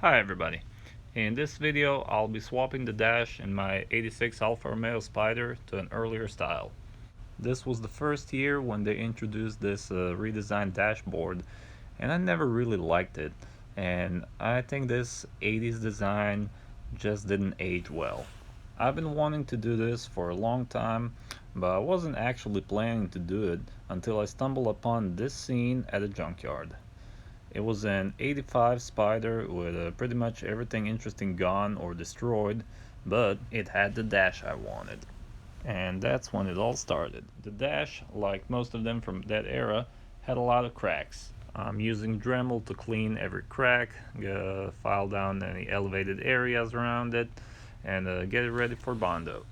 Hi everybody. In this video I'll be swapping the dash in my '86 Alfa Romeo Spider to an earlier style. This was the first year when they introduced this redesigned dashboard, and I never really liked it, and I think this '80s design just didn't age well. I've been wanting to do this for a long time, but I wasn't actually planning to do it until I stumbled upon this scene at a junkyard. It was an '85 Spider with pretty much everything interesting gone or destroyed, but it had the dash I wanted. And that's when it all started. The dash, like most of them from that era, had a lot of cracks. I'm using Dremel to clean every crack, file down any elevated areas around it, and get it ready for Bondo.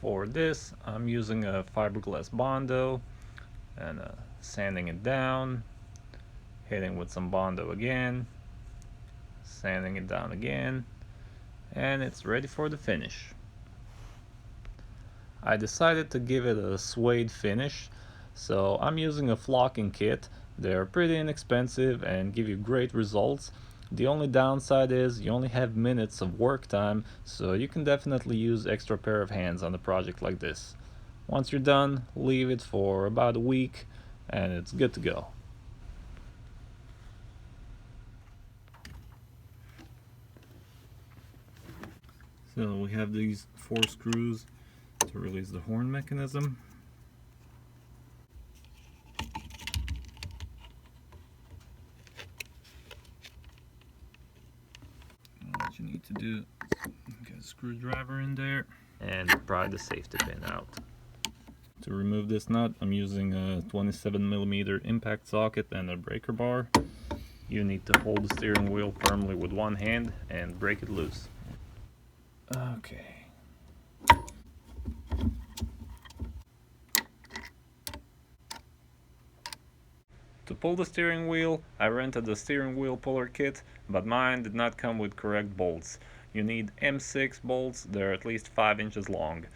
For this, I'm using a fiberglass Bondo and sanding it down, hitting with some Bondo again, sanding it down again, and it's ready for the finish. I decided to give it a suede finish, so I'm using a flocking kit. They're pretty inexpensive and give you great results. The only downside is you only have minutes of work time, so you can definitely use extra pair of hands on a project like this. Once you're done, leave it for about a week and it's good to go. So we have these 4 screws to release the horn mechanism. What you need to do, get a screwdriver in there and pry the safety pin out. To remove this nut, I'm using a 27mm impact socket and a breaker bar. You need to hold the steering wheel firmly with one hand and break it loose. Okay. To pull the steering wheel, I rented a steering wheel puller kit, but mine did not come with correct bolts. You need M6 bolts, they're at least 5 inches long.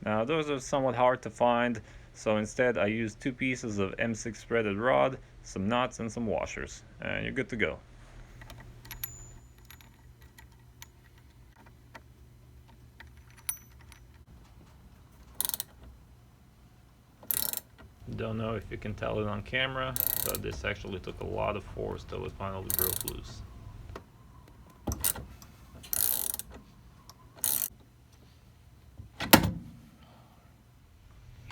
Now those are somewhat hard to find, so instead I used 2 pieces of M6 threaded rod, some nuts and some washers, and you're good to go. Don't know if you can tell it on camera, but this actually took a lot of force till it finally broke loose.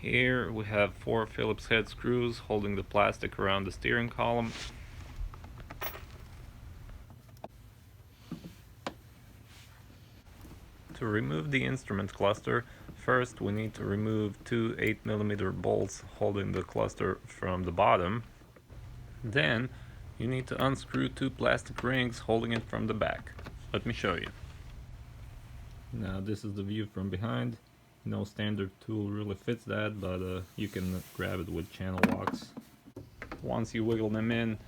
Here we have 4 Phillips head screws holding the plastic around the steering column. To remove the instrument cluster, first we need to remove 2 8mm bolts holding the cluster from the bottom. Then you need to unscrew 2 plastic rings holding it from the back. Let me show you. Now this is the view from behind. No standard tool really fits that, but you can grab it with channel locks. Once you wiggle them in,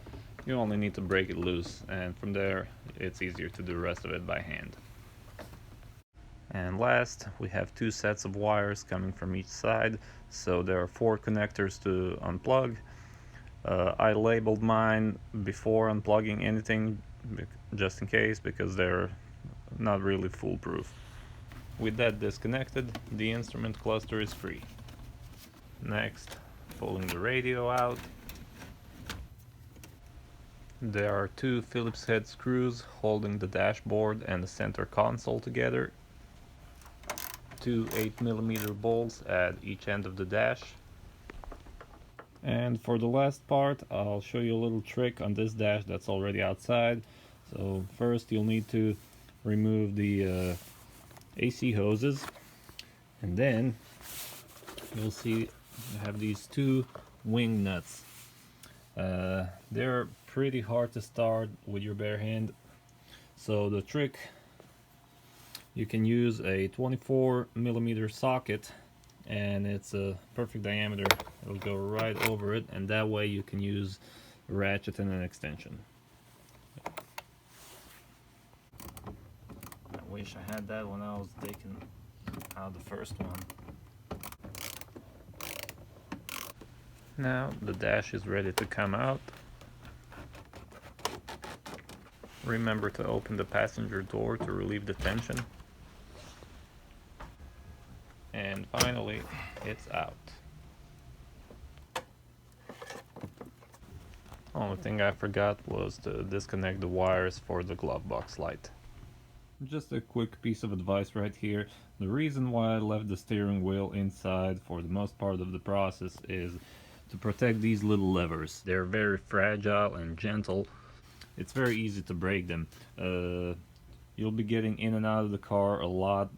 you only need to break it loose, and from there it's easier to do the rest of it by hand. And last, we have 2 sets of wires coming from each side, so there are 4 connectors to unplug. I labeled mine before unplugging anything, just in case, because they're not really foolproof. With that disconnected, the instrument cluster is free. Next, pulling the radio out. There are 2 Phillips head screws holding the dashboard and the center console together. 2 8mm bolts at each end of the dash. And for the last part, I'll show you a little trick on this dash that's already outside. So first you'll need to remove the AC hoses, and then you'll see you have these 2 wing nuts. They're pretty hard to start with your bare hand, so the trick, you can use a 24mm socket, and it's a perfect diameter. It'll go right over it, and that way you can use a ratchet and an extension. I wish I had that when I was taking out the first one. Now the dash is ready to come out. Remember to open the passenger door to relieve the tension. And finally, it's out. Only thing I forgot was to disconnect the wires for the glove box light. Just a quick piece of advice right here. The reason why I left the steering wheel inside for the most part of the process is to protect these little levers. They're very fragile and gentle. It's very easy to break them. You'll be getting in and out of the car a lot,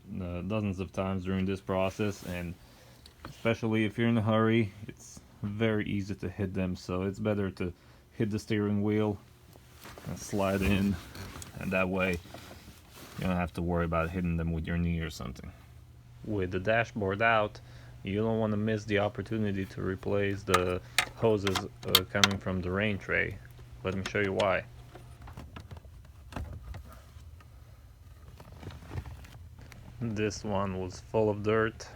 dozens of times during this process, and especially if you're in a hurry, it's very easy to hit them, so it's better to hit the steering wheel and slide in, and that way you don't have to worry about hitting them with your knee or something. With the dashboard out, you don't want to miss the opportunity to replace the hoses coming from the rain tray. Let me show you why. This one was full of dirt.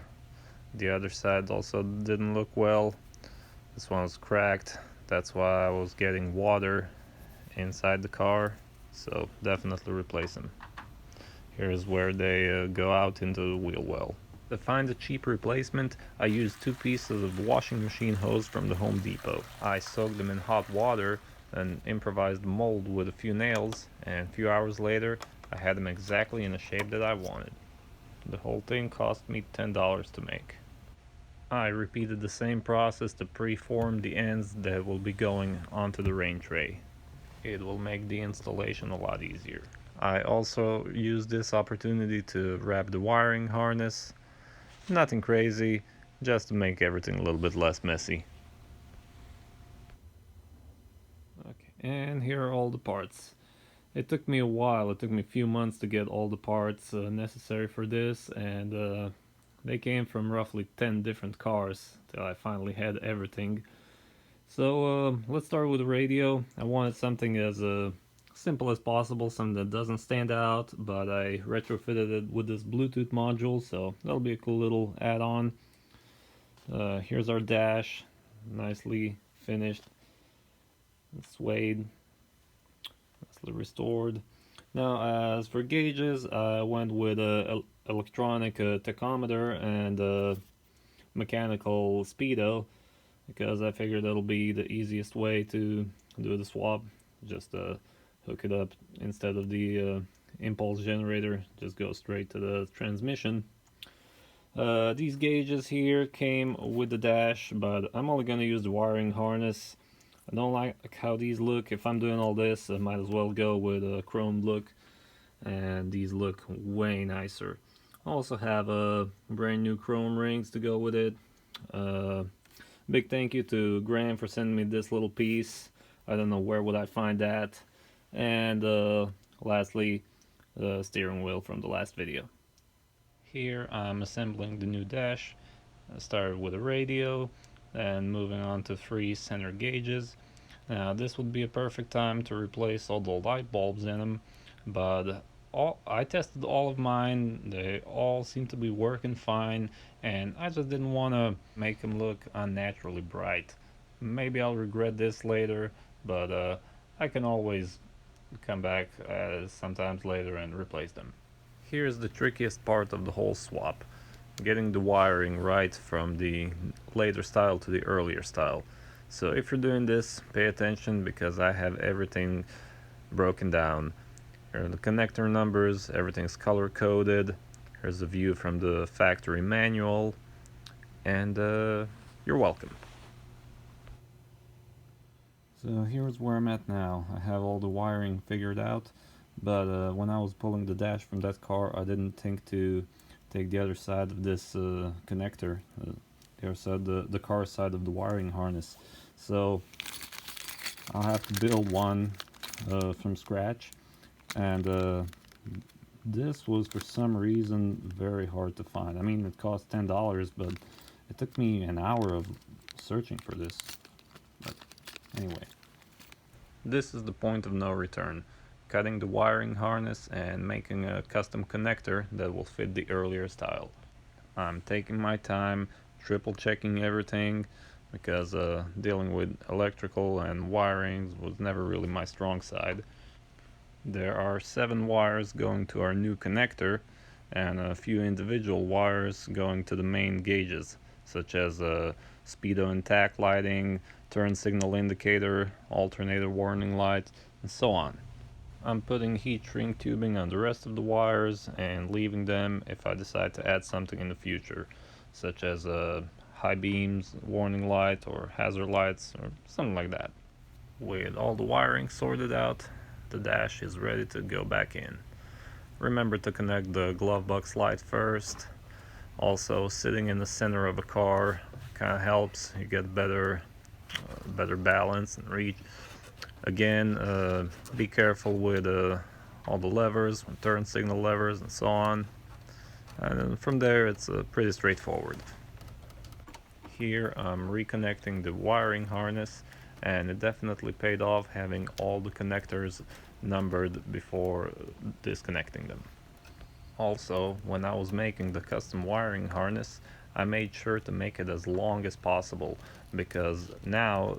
The other side also didn't look well. This one was cracked. That's why I was getting water inside the car. So definitely replace them. Here's where they go out into the wheel well. To find a cheap replacement, I used 2 pieces of washing machine hose from the Home Depot. I soaked them in hot water and improvised mold with a few nails, and a few hours later I had them exactly in the shape that I wanted. The whole thing cost me $10 to make. I repeated the same process to preform the ends that will be going onto the rain tray. It will make the installation a lot easier. I also used this opportunity to wrap the wiring harness. Nothing crazy, just to make everything a little bit less messy. Okay, and here are all the parts. It took me a while, it took me a few months to get all the parts necessary for this, and they came from roughly 10 different cars till I finally had everything. So let's start with the radio. I wanted something as simple as possible, something that doesn't stand out, but I retrofitted it with this Bluetooth module, so that'll be a cool little add-on. Here's our dash, nicely finished, suede, nicely restored. Now, as for gauges, I went with a electronic tachometer and a mechanical speedo, because I figured that'll be the easiest way to do the swap. Just hook it up instead of the impulse generator, just go straight to the transmission. These gauges here came with the dash, but I'm only going to use the wiring harness. I don't like how these look. If I'm doing all this, I might as well go with a chrome look, and these look way nicer. I also have brand new chrome rings to go with it. Big thank you to Graham for sending me this little piece. I don't know where would I find that. And lastly, the steering wheel from the last video. Here I'm assembling the new dash. I started with a radio, and moving on to 3 center gauges. Now this would be a perfect time to replace all the light bulbs in them, but I tested all of mine, they all seem to be working fine, and I just didn't want to make them look unnaturally bright. Maybe I'll regret this later, but I can always come back sometimes later and replace them. Here's the trickiest part of the whole swap, getting the wiring right from the later style to the earlier style. So if you're doing this, pay attention, because I have everything broken down. Here are the connector numbers, everything's color coded. Here's a view from the factory manual, and you're welcome. So here's where I'm at now. I have all the wiring figured out, but when I was pulling the dash from that car, I didn't think to take the other side of this connector, the other side, the car side of the wiring harness. So I'll have to build one from scratch, and this was for some reason very hard to find. I mean, it cost $10, but it took me an hour of searching for this. But anyway, this is the point of no return, cutting the wiring harness and making a custom connector that will fit the earlier style. I'm taking my time, triple checking everything, because dealing with electrical and wirings was never really my strong side. There are 7 wires going to our new connector and a few individual wires going to the main gauges, such as speedo and tach lighting, turn signal indicator, alternator warning light, and so on. I'm putting heat shrink tubing on the rest of the wires and leaving them if I decide to add something in the future, such as high beams, warning light, or hazard lights, or something like that. With all the wiring sorted out, the dash is ready to go back in. Remember to connect the glove box light first. Also, sitting in the center of a car kind of helps. You get better balance and reach. Again, be careful with all the levers, turn signal levers, and so on. And then from there, it's pretty straightforward. Here, I'm reconnecting the wiring harness, and it definitely paid off having all the connectors numbered before disconnecting them. Also, when I was making the custom wiring harness, I made sure to make it as long as possible, because now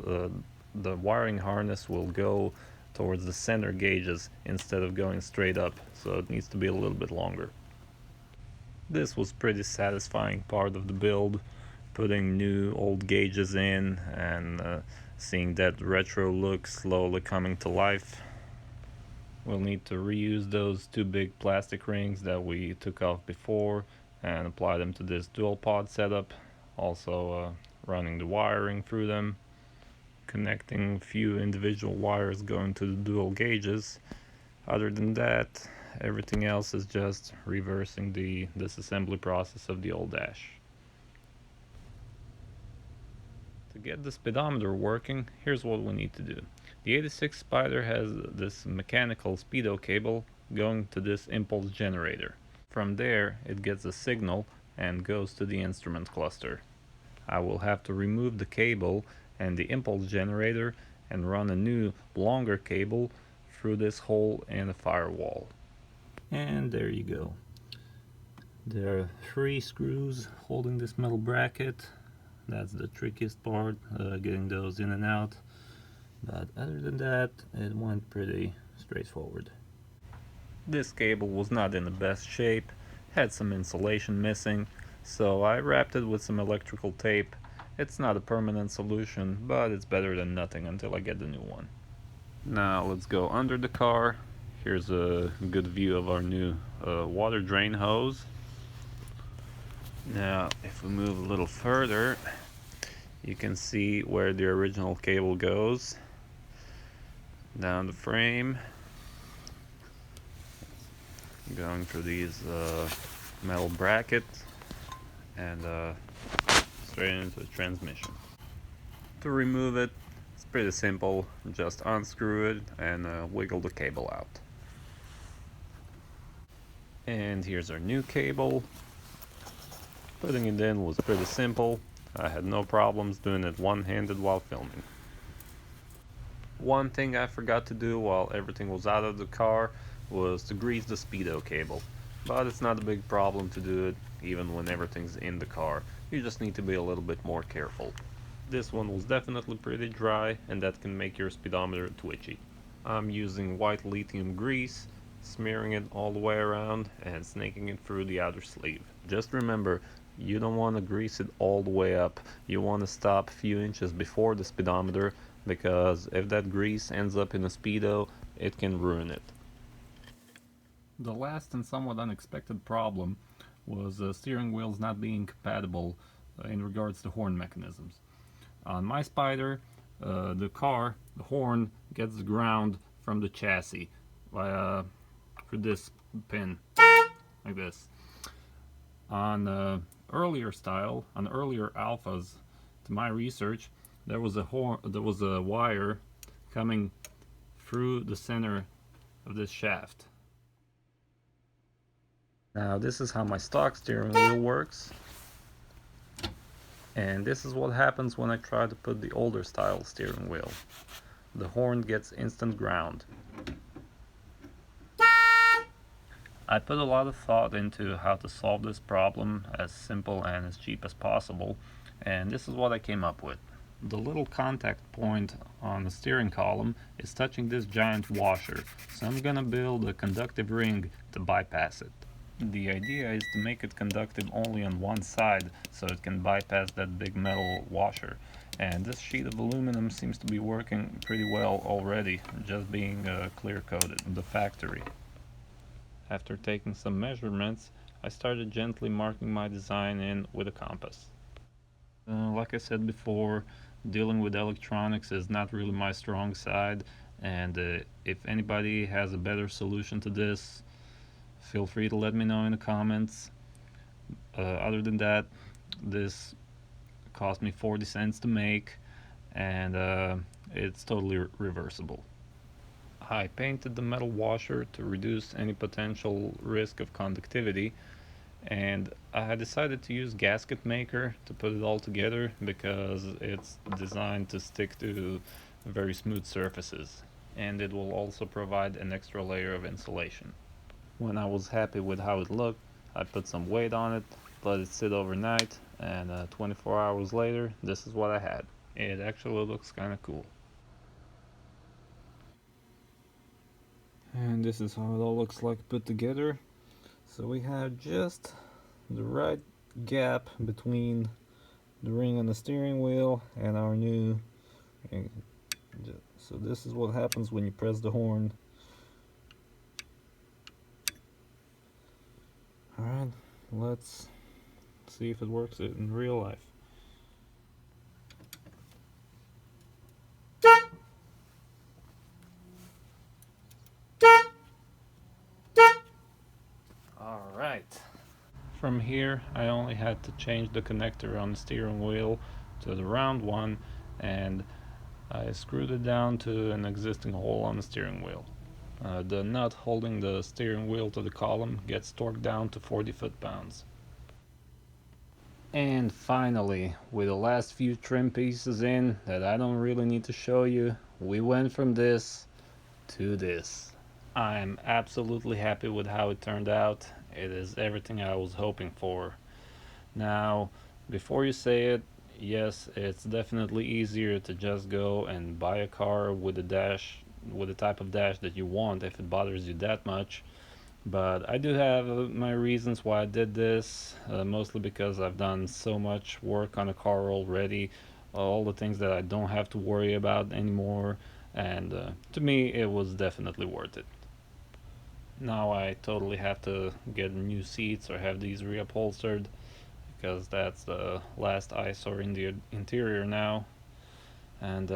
the wiring harness will go towards the center gauges instead of going straight up, so it needs to be a little bit longer. This was pretty satisfying part of the build, putting new old gauges in and seeing that retro look slowly coming to life. We'll need to reuse those 2 big plastic rings that we took off before and apply them to this dual pod setup. Also running the wiring through them, connecting a few individual wires going to the dual gauges. Other than that, everything else is just reversing the disassembly process of the old dash. To get the speedometer working, here's what we need to do. The 86 Spider has this mechanical speedo cable going to this impulse generator. From there, it gets a signal and goes to the instrument cluster. I will have to remove the cable and the impulse generator and run a new, longer cable through this hole in the firewall. And there you go. There are 3 screws holding this metal bracket. That's the trickiest part, getting those in and out. But other than that, it went pretty straightforward. This cable was not in the best shape, had some insulation missing, so I wrapped it with some electrical tape. It's not a permanent solution, but it's better than nothing until I get the new one. Now let's go under the car. Here's a good view of our new water drain hose. Now if we move a little further, you can see where the original cable goes. Down the frame, going through these metal brackets and straight into the transmission. To remove it, it's pretty simple. Just unscrew it and wiggle the cable out. And here's our new cable. Putting it in was pretty simple. I had no problems doing it one-handed while filming. One thing I forgot to do while everything was out of the car was to grease the speedo cable. But it's not a big problem to do it even when everything's in the car. You just need to be a little bit more careful. This one was definitely pretty dry, and that can make your speedometer twitchy. I'm using white lithium grease, smearing it all the way around and snaking it through the outer sleeve. Just remember, you don't want to grease it all the way up. You want to stop a few inches before the speedometer, because if that grease ends up in a speedo, it can ruin it. The last and somewhat unexpected problem was steering wheels not being compatible in regards to horn mechanisms. On my Spider, the horn gets the ground from the chassis by through this pin, like this. On earlier Alphas, to my research, there was a wire coming through the center of this shaft. Now this is how my stock steering wheel works, and this is what happens when I try to put the older style steering wheel. The horn gets instant ground. I put a lot of thought into how to solve this problem as simple and as cheap as possible, and this is what I came up with. The little contact point on the steering column is touching this giant washer, so I'm gonna build a conductive ring to bypass it. The idea is to make it conductive only on one side so it can bypass that big metal washer. And this sheet of aluminum seems to be working pretty well already, just being clear coated in the factory. After taking some measurements, I started gently marking my design in with a compass. Like I said before, dealing with electronics is not really my strong side, and if anybody has a better solution to this, feel free to let me know in the comments. Other than that, this cost me 40 cents to make, and it's totally reversible. I painted the metal washer to reduce any potential risk of conductivity, and I decided to use gasket maker to put it all together because it's designed to stick to very smooth surfaces, and it will also provide an extra layer of insulation. When I was happy with how it looked, I put some weight on it, let it sit overnight, and 24 hours later, this is what I had. It actually looks kind of cool. And this is how it all looks like put together. So we have just the right gap between the ring on the steering wheel and our new ring. So this is what happens when you press the horn. Alright, let's see if it works in real life. Alright. From here, I only had to change the connector on the steering wheel to the round one, and I screwed it down to an existing hole on the steering wheel. The nut holding the steering wheel to the column gets torqued down to 40 foot-pounds. And finally, with the last few trim pieces in that I don't really need to show you, we went from this to this. I'm absolutely happy with how it turned out. It is everything I was hoping for. Now, before you say it, yes, it's definitely easier to just go and buy a car with a dash, with the type of dash that you want if it bothers you that much. But I do have my reasons why I did this, mostly because I've done so much work on a car already, all the things that I don't have to worry about anymore, and to me it was definitely worth it. Now I totally have to get new seats or have these reupholstered, because that's the last eyesore in the interior now, and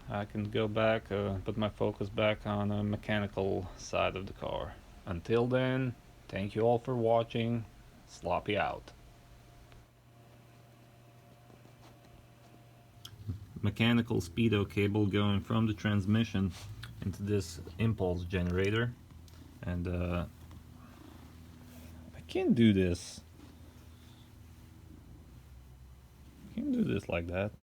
I can go back, put my focus back on the mechanical side of the car. Until then, thank you all for watching. Sloppy out. Mechanical speedo cable going from the transmission into this impulse generator, and I can't do this. I can't do this like that.